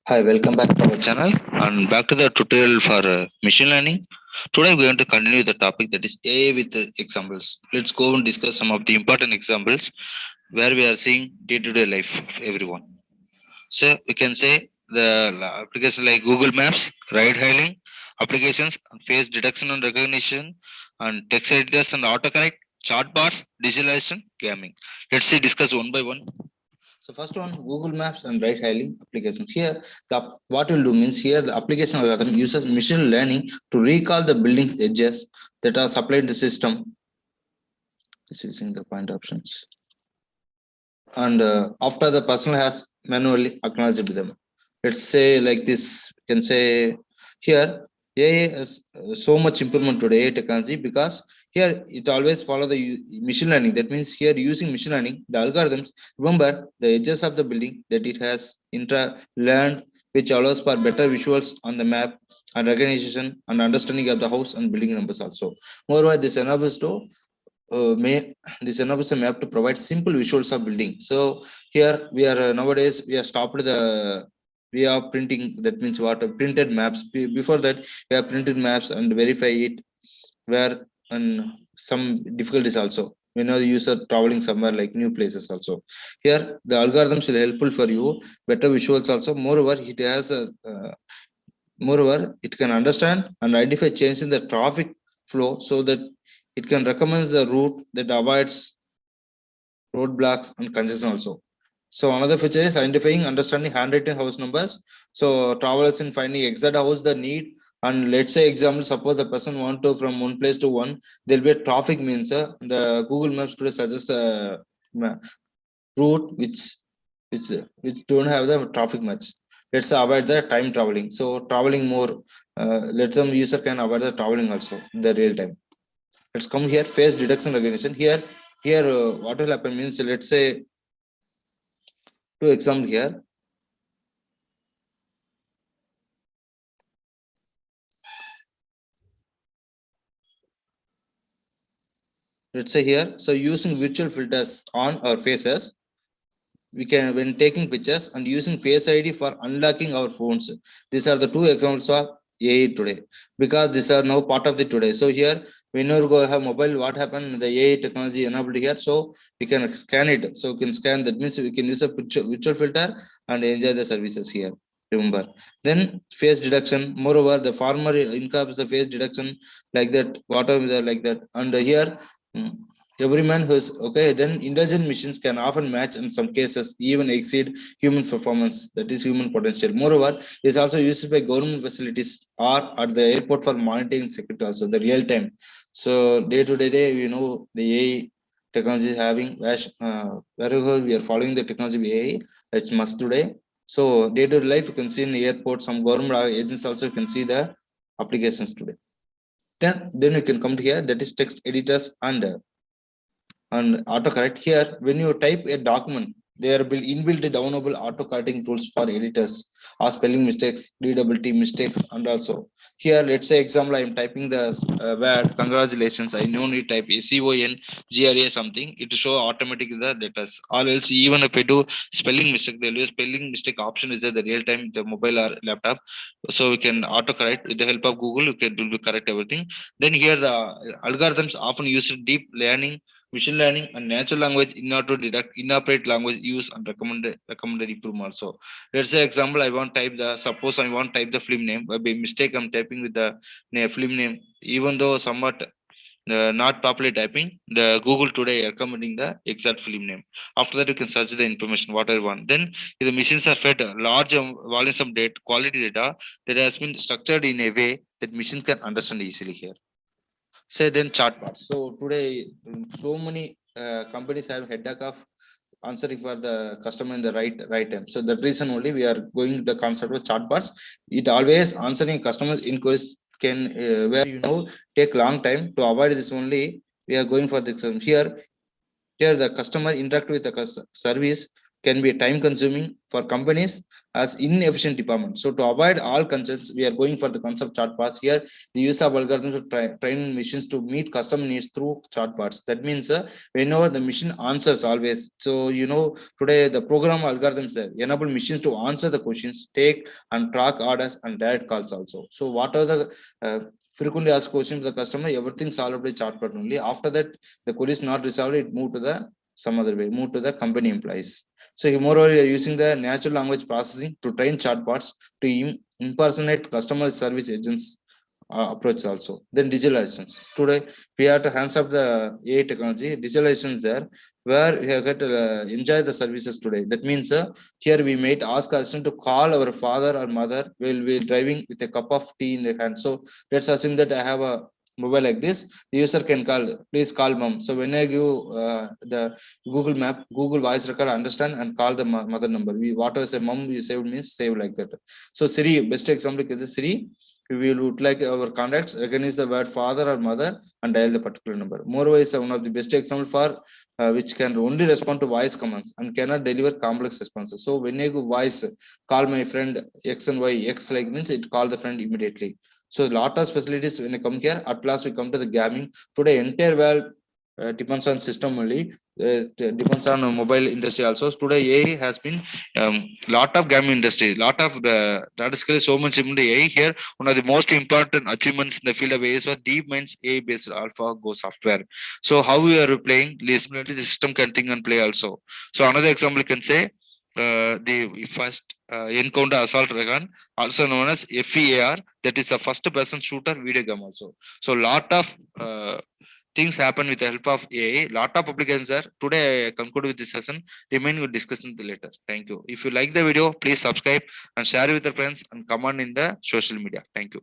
Hi, welcome back to our channel and back to the tutorial for machine learning. Today we're going to continue the topic that is AI with examples. Let's go and discuss some of the important examples where we are seeing day-to-day life of everyone. So we can say the applications like Google Maps, ride hailing, applications, face detection and recognition, and text editors and autocorrect, chatbots, digitalization, gaming. Let's see discuss one by one. So first one, Google Maps and ride hailing applications. Here, what will do means here the application algorithm uses machine learning to recall the building's edges that are supplied the system. This is using the point options. And after the person has manually acknowledged them. Let's say like this, we can say here, AI has so much improvement today AI technology because here it always follow the machine learning. That means here using machine learning, the algorithms remember the edges of the building that it has learned, which allows for better visuals on the map and recognition and understanding of the house and building numbers also. Moreover, this enables to this enables a map to provide simple visuals of building. So here we are nowadays we have stopped the we are printing, that means what printed maps. Before that we have printed maps and verify it where and some difficulties also when the user traveling somewhere like new places also. Here the algorithms will helpful for you, better visuals also. Moreover it has a moreover it can understand and identify changes in the traffic flow so that it can recommend the route that avoids roadblocks and congestion also. So another feature is identifying, understanding handwritten house numbers. So travelers in finding exact house the need. And let's say example, suppose the person want to from one place to one, there'll be a traffic means the Google Maps today suggests a route which don't have the traffic much. Let's avoid the time traveling. So traveling more, let some user can avoid the traveling also in the real time. Let's come here, face detection recognition. Here what will happen means, let's say two example here. Let's say here, so using virtual filters on our faces, we can when taking pictures and using face ID for unlocking our phones. These are the two examples of AI today because these are now part of the today. So here, when you go have mobile, what happened? The AI technology enabled here, so we can scan it. So we can scan. That means we can use a picture virtual filter and enjoy the services here. Remember, then face deduction. Moreover, the farmer incomes the face deduction like that. Whatever like that, and here. Every man who's okay, then intelligent machines can often match, in some cases even exceed human performance, that is human potential. Moreover, it's also used by government facilities or at the airport for monitoring security also the real time. So day to day, the AI technology is having wherever we are following the technology of AI, it's must today. So day to day life you can see in the airport, some government agents also can see the applications today. Then you can come to here, that is text editors and autocorrect. Here when you type a document, there will inbuilt downloadable autocorrecting tools for editors or spelling mistakes, readability mistakes. And also here, let's say example, I am typing the word congratulations, I know you type CONGRA something, it show automatically the letters. Or else even if I do spelling mistake, they'll use spelling mistake option is there the real time the mobile or laptop. So we can autocorrect with the help of Google, you can do correct everything. Then here the algorithms often use deep learning, machine learning and natural language in order to detect inappropriate language use and recommended improvement also. Let's say example, I want type the suppose I want type the film name, by mistake I'm typing with the film name, even though somewhat not properly typing, the Google today recommending the exact film name. After that you can search the information what I want. Then the machines are fed large volumes of data, quality data that has been structured in a way that machines can understand easily here. Say then chatbots. So today, so many companies have headache of answering for the customer in the right time. So that reason only we are going the concept of chatbots. It always answering customers inquiries can where take long time. To avoid this only, we are going for this here. Here the customer interact with the service can be time consuming for companies as inefficient department. So to avoid all concerns, we are going for the concept chatbots. Here, the use of algorithms to train machines to meet customer needs through chatbots. That means whenever the machine answers always. So today the program algorithms enable machines to answer the questions, take and track orders and direct calls also. So what are the frequently asked questions to the customer? Everything solved by chatbot only. After that, the query is not resolved, it moved to the some other way, move to the company employees. So moreover, we are using the natural language processing to train chatbots to impersonate customer service agents approach also. Then digitalizations. Today, we have to hands up the AI technology. Digitalizations there, where we have got to enjoy the services today. That means here we might ask our student to call our father or mother while we're driving with a cup of tea in their hand. So let's assume that I have a mobile like this, the user can call, please call mom. So when I give the Google Map, Google Voice Record, understand and call the mother number. We whatever say mom you saved means save like that. So Siri, best example is Siri. We would like our contacts, recognize the word father or mother and dial the particular number. Moreover, is one of the best example for which can only respond to voice commands and cannot deliver complex responses. So when you go voice, call my friend X and Y, X like means it call the friend immediately. So a lot of facilities when you come here, at last we come to the gaming. Today, entire world depends on system only, depends on mobile industry also. Today, AI has been lot of gaming industry, lot of the that is so much in the AI here. One of the most important achievements in the field of AI is what deep minds AI based alpha go software. So how we are playing, definitely the system can think and play also. So another example you can say the first encounter assault dragon, also known as FEAR, that is a first person shooter video game also. So lot of things happen with the help of AI. Lot of applications are. Today I conclude with this session. Remain with discussion later. Thank you. If you like the video, please subscribe and share with your friends and comment in the social media. Thank you.